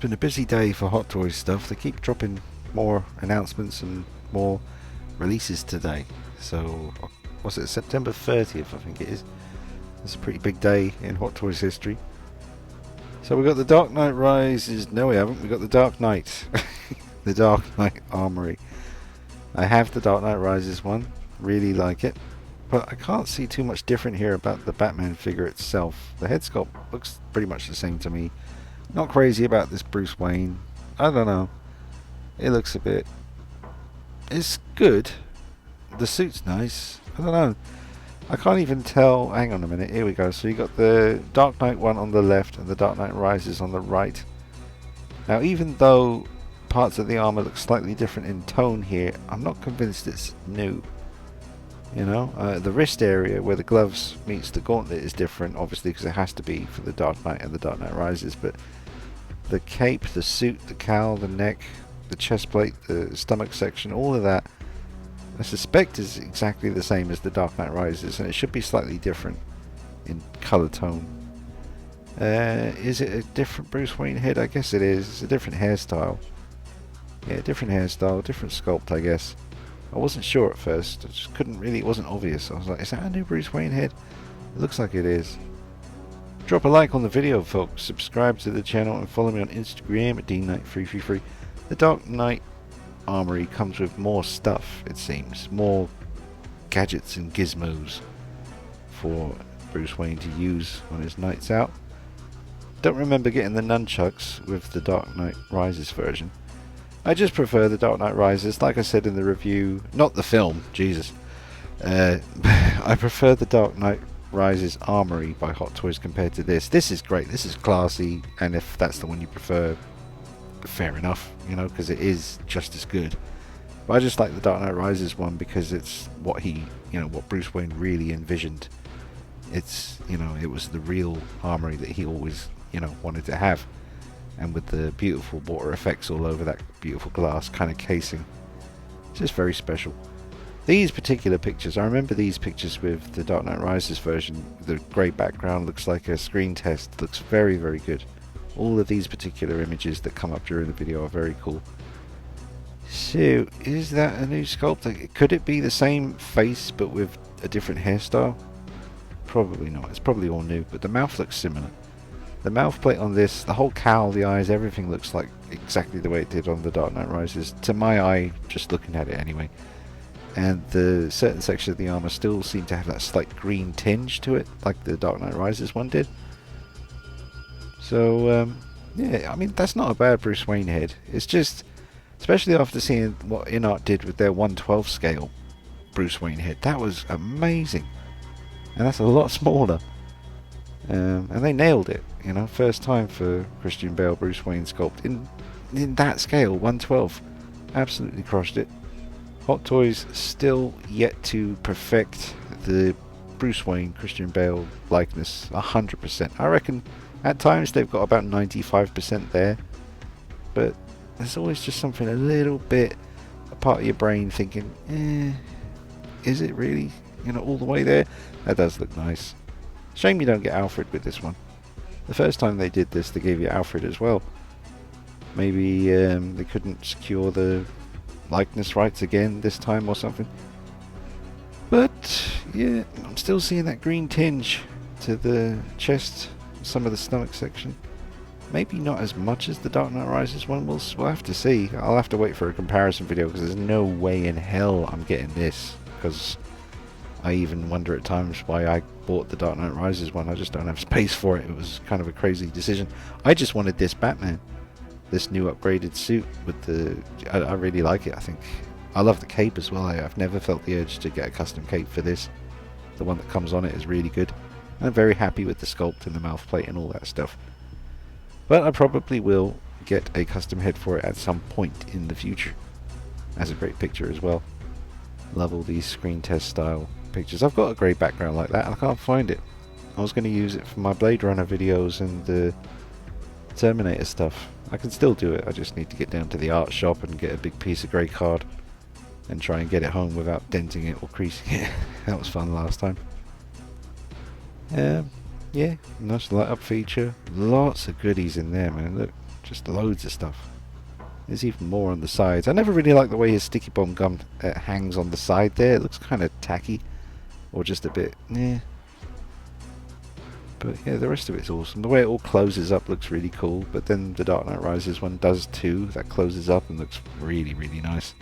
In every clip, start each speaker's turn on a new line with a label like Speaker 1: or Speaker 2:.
Speaker 1: been a busy day for Hot Toys stuff. They keep dropping more announcements and more releases today. So, was it September 30th, I think it is. It's a pretty big day in Hot Toys history. So we got the Dark Knight Rises. No, we haven't. We got the Dark Knight. The Dark Knight Armory. I have the Dark Knight Rises one. Really like it. But I can't see too much different here about the Batman figure itself. The head sculpt looks pretty much the same to me. Not crazy about this Bruce Wayne. I don't know. It looks a bit... It's good. The suit's nice. I don't know. I can't even tell... Hang on a minute. Here we go. So you got the Dark Knight one on the left and the Dark Knight Rises on the right. Now even though parts of the armor look slightly different in tone here, I'm not convinced it's new. You know, the wrist area where the gloves meets the gauntlet is different, obviously, because it has to be for the Dark Knight and the Dark Knight Rises. But the cape, the suit, the cowl, the neck, the chest plate, the stomach section, all of that, I suspect is exactly the same as the Dark Knight Rises, and it should be slightly different in color tone. Is it a different Bruce Wayne head? I guess it is. It's a different hairstyle. Yeah, different hairstyle, different sculpt, I guess. I wasn't sure at first. I just couldn't really, it wasn't obvious. I was like, is that a new Bruce Wayne head? It looks like it is. Drop a like on the video, folks. Subscribe to the channel and follow me on Instagram at DKnight333. The Dark Knight Armory comes with more stuff, it seems. More gadgets and gizmos for Bruce Wayne to use on his nights out. Don't remember getting the nunchucks with the Dark Knight Rises version. I just prefer the Dark Knight Rises, like I said in the review, not the film, Jesus. I prefer the Dark Knight Rises Armory by Hot Toys compared to this. This is great, this is classy, and if that's the one you prefer, fair enough, you know, because it is just as good. But I just like the Dark Knight Rises one because it's what he, you know, what Bruce Wayne really envisioned. It's, you know, it was the real armory that he always, you know, wanted to have. And with the beautiful water effects all over that beautiful glass kind of casing. It's just very special. These particular pictures, I remember these pictures with the Dark Knight Rises version. The grey background looks like a screen test. Looks very, very good. All of these particular images that come up during the video are very cool. So, is that a new sculpt? Could it be the same face but with a different hairstyle? Probably not. It's probably all new, but the mouth looks similar. The mouth plate on this, the whole cowl, the eyes, everything looks like exactly the way it did on the Dark Knight Rises. To my eye, just looking at it anyway. And the certain section of the armor still seem to have that slight green tinge to it, like the Dark Knight Rises one did. So, yeah, I mean, that's not a bad Bruce Wayne head. It's just, especially after seeing what InArt did with their 1/12 scale Bruce Wayne head, that was amazing. And that's a lot smaller. And they nailed it, you know, first time for Christian Bale Bruce Wayne sculpt in that scale, 1/12. Absolutely crushed it. Hot Toys still yet to perfect the Bruce Wayne Christian Bale likeness 100%. I reckon at times they've got about 95% there, but there's always just something a little bit, a part of your brain thinking, is it really, you know, all the way there? That does look nice. Shame you don't get Alfred with this one. The first time they did this, they gave you Alfred as well. Maybe they couldn't secure the likeness rights again this time or something. But yeah, I'm still seeing that green tinge to the chest, some of the stomach section. Maybe not as much as the Dark Knight Rises one. We'll have to see. I'll have to wait for a comparison video because there's no way in hell I'm getting this. Because I even wonder at times why I bought the Dark Knight Rises one. I just don't have space for it. It was kind of a crazy decision. I just wanted this Batman. This new upgraded suit with the... I really like it, I think. I love the cape as well. I've never felt the urge to get a custom cape for this. The one that comes on it is really good. And I'm very happy with the sculpt and the mouth plate and all that stuff. But I probably will get a custom head for it at some point in the future. That's a great picture as well. Love all these screen test style pictures. I've got a grey background like that and I can't find it. I was going to use it for my Blade Runner videos and the Terminator stuff. I can still do it. I just need to get down to the art shop and get a big piece of grey card and try and get it home without denting it or creasing it. That was fun last time. Yeah, nice light up feature. Lots of goodies in there, man. Look, Just loads of stuff. There's even more on the sides. I never really like the way his sticky bomb gun hangs on the side there. It looks kind of tacky. Or just a bit, yeah. But yeah, the rest of it's awesome. The way it all closes up looks really cool. But then the Dark Knight Rises one does too. That closes up and looks really, really nice.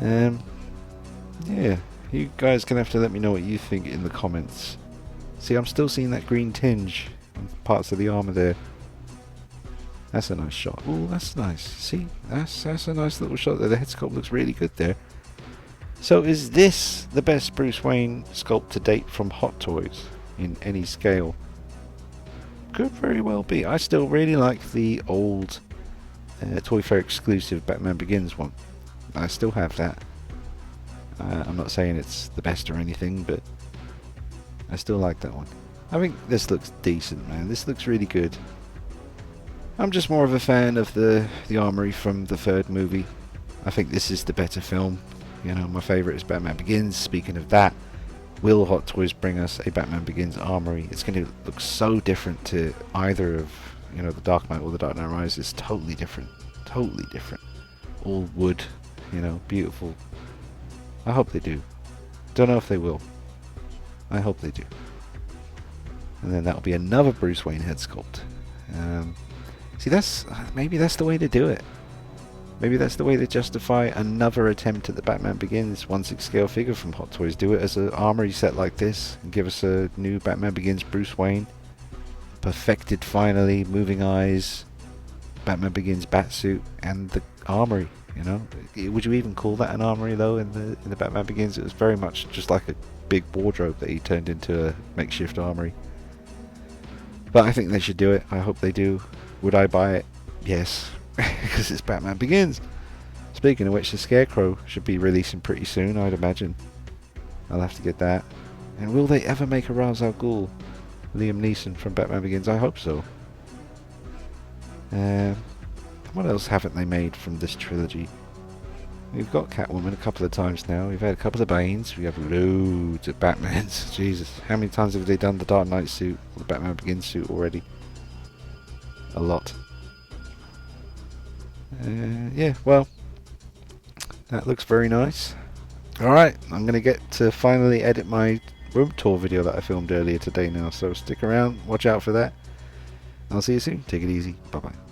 Speaker 1: Yeah, you guys can have to let me know what you think in the comments. See, I'm still seeing that green tinge on parts of the armor there. That's a nice shot. Oh, that's nice. See, that's a nice little shot there. The head sculpt looks really good there. So is this the best Bruce Wayne sculpt to date from Hot Toys in any scale? Could very well be. I still really like the old Toy Fair exclusive Batman Begins one. I still have that. I'm not saying it's the best or anything, but I still like that one. I think this looks decent, man. This looks really good. I'm just more of a fan of the Armory from the third movie. I think this is the better film. You know, my favourite is Batman Begins. Speaking of that, will Hot Toys bring us a Batman Begins Armory? It's going to look so different to either of, you know, the Dark Knight or the Dark Knight Rises. It's totally different. Totally different. All wood, you know, beautiful. I hope they do. Don't know if they will. I hope they do. And then that'll be another Bruce Wayne head sculpt. See, maybe that's the way to do it. Maybe that's the way to justify another attempt at the Batman Begins 1/6 scale figure from Hot Toys. Do it as an Armory set like this and give us a new Batman Begins Bruce Wayne. Perfected finally, moving eyes, Batman Begins Batsuit, and the Armory. You know, would you even call that an Armory though? In the Batman Begins, it was very much just like a big wardrobe that he turned into a makeshift Armory. But I think they should do it. I hope they do. Would I buy it? Yes, because it's Batman Begins. Speaking of which, the Scarecrow should be releasing pretty soon, I'd imagine. I'll have to get that. And will they ever make a Ra's al Ghul? Liam Neeson from Batman Begins? I hope so. What else haven't they made from this trilogy? We've got Catwoman a couple of times now. We've had a couple of Banes. We have loads of Batmans. Jesus, how many times have they done the Dark Knight suit, or the Batman Begins suit already? A lot. Yeah, well, that looks very nice. Alright, I'm going to get to finally edit my room tour video that I filmed earlier today now, so stick around, watch out for that. I'll see you soon. Take it easy. Bye bye.